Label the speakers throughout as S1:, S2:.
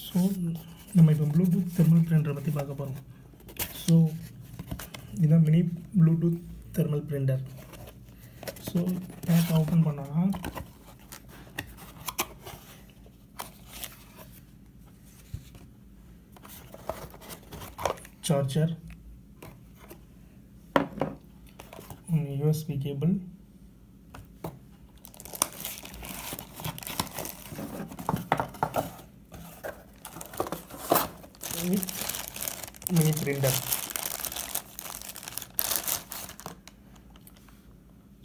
S1: So நம்ம இப்போ Bluetooth thermal பிரிண்டரை பற்றி பார்க்க போகிறோம். ஸோ இதுதான் mini Bluetooth thermal printer. So pack open பண்ணோன்னா charger, USB cable, mini printer.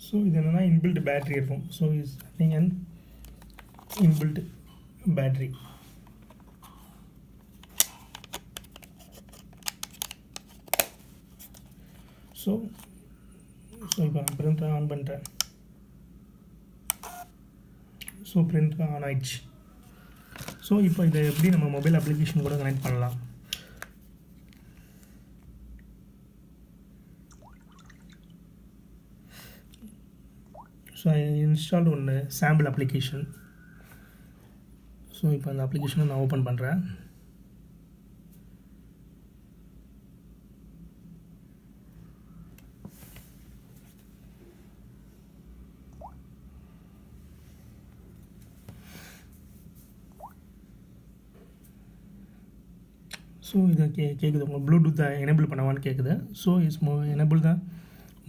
S1: So இது என்னென்னா இன்பில்ட் பேட்ரி இருக்கும். So is running and inbuilt battery. So இப்போ நான் பிரிண்டரை ஆன் பண்ணுறேன். ஸோ பிரிண்டர் ஆன் ஆயிடுச்சு. ஸோ இப்போ இதை எப்படி நம்ம மொபைல் அப்ளிகேஷன் கூட கனெக்ட் பண்ணலாம். ஸோ ஐ இன்ஸ்டால்டு ஒன்று சாம்பிள் அப்ளிகேஷன். ஸோ இப்போ அந்த அப்ளிகேஷனை நான் ஓப்பன் பண்ணுறேன். ஸோ இதை கேட்குது உங்கள் ப்ளூடூத்தை எனேபிள் பண்ணவான்னு கேட்குது. ஸோ இஸ் எனேபிள் தான்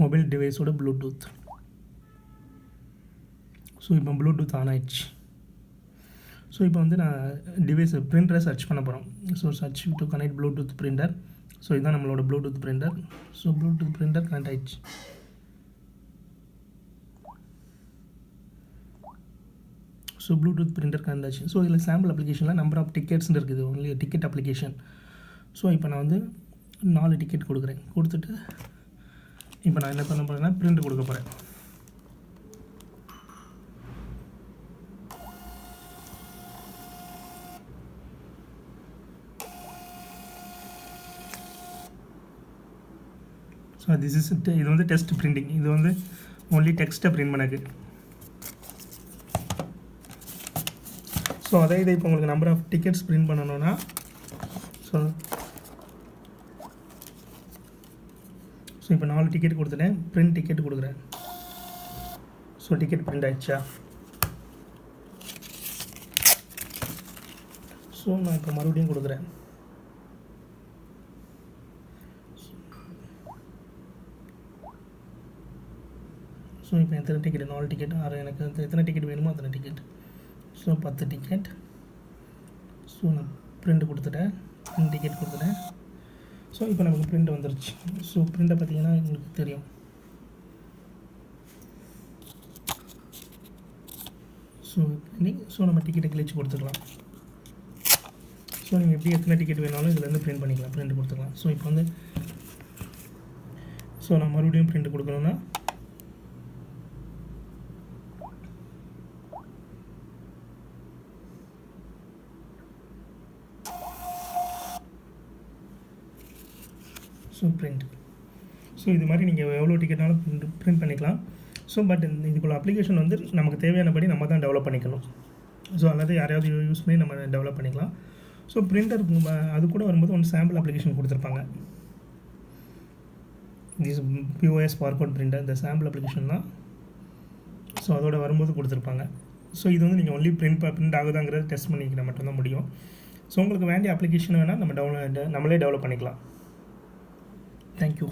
S1: மொபைல் டிவைஸோட ப்ளூடூத். ஸோ இப்போ ப்ளூடூத் ஆன் ஆயிடுச்சு. ஸோ இப்போ வந்து நான் டிவைஸை பிரிண்டரை சர்ச் பண்ண போகிறோம். So search to connect Bluetooth printer. So இதுதான் நம்மளோட Bluetooth printer. So Bluetooth printer connect ஆயிடுச்சு. ஸோ ப்ளூடூத் பிரிண்டர் கனெக்ட் ஆச்சு. ஸோ இதில் சாம்பிள் அப்ளிகேஷனில் நம்பர் ஆஃப் டிக்கெட்ஸ்னு இருக்குது, ஒன்லி டிக்கெட் அப்ளிகேஷன். ஸோ இப்போ நான் வந்து 4 டிக்கெட் கொடுக்குறேன். கொடுத்துட்டு இப்போ நான் என்ன பண்ண போகிறேன்னா பிரிண்ட் கொடுக்க போகிறேன். ஸோ இது வந்து டெஸ்ட் பிரிண்டிங். இது வந்து ஒன்லி டெக்ஸ்ட்டை பிரிண்ட் பண்ணது. ஸோ அதே இது இப்போ உங்களுக்கு நம்பர் ஆஃப் டிக்கெட்ஸ் பிரிண்ட் பண்ணணுன்னா ஸோ இப்போ 4 டிக்கெட் கொடுத்துட்டேன். பிரிண்ட் டிக்கெட் கொடுக்குறேன். ஸோ டிக்கெட் பிரிண்ட் ஆகிடுச்சா. ஸோ நான் இப்போ மறுபடியும் கொடுக்குறேன். ஸோ இப்போ எத்தனை டிக்கெட், 4 டிக்கெட், எனக்கு எத்தனை டிக்கெட் வேணுமோ அத்தனை டிக்கெட். So 10 ticket. ஸோ நான் பிரிண்ட் கொடுத்துட்டேன். பிரிண்ட் டிக்கெட் கொடுத்துட்டேன். ஸோ இப்போ நமக்கு பிரிண்ட் வந்துருச்சு. ஸோ பிரிண்ட்டை பார்த்தீங்கன்னா உங்களுக்கு தெரியும். ஸோ நம்ம டிக்கெட்டை கிழிச்சு கொடுத்துக்கலாம். ஸோ நீங்கள் எப்படி எத்தனை டிக்கெட் வேணாலும் இதுலேருந்து பிரிண்ட் பண்ணிக்கலாம், பிரிண்ட் கொடுத்துக்கலாம். ஸோ இப்போ வந்து நான் மறுபடியும் பிரிண்ட் கொடுக்கணுன்னா ஸோ பிரிண்ட். ஸோ இது மாதிரி நீங்கள் எவ்வளோ டிக்கெட்னாலும் பிரிண்ட் பண்ணிக்கலாம். ஸோ பட் இதுக்குள்ள அப்ளிகேஷன் வந்து நமக்கு தேவையானபடி நம்ம தான் டெவலப் பண்ணிக்கணும். ஸோ அல்லது யாரையாவது யூஸ் பண்ணி நம்ம டெவலப் பண்ணிக்கலாம். ஸோ பிரிண்டர் அது கூட வரும்போது ஒன்று சாம்பிள் அப்ளிகேஷன் கொடுத்துருப்பாங்க. திஸ் POS barcode பிரிண்டர், இந்த சாம்பிள் அப்ளிகேஷன் தான். ஸோ அதோட வரும்போது கொடுத்துருப்பாங்க. ஸோ இது வந்து நீங்கள் ஒன்லி பிரிண்ட் ஆகுதாங்கிறத டெஸ்ட் பண்ணிக்கிற மட்டும்தான் முடியும். ஸோ உங்களுக்கு வேண்டிய அப்ளிகேஷன் வேணால் நம்மளே டெவலப் பண்ணிக்கலாம். Thank you.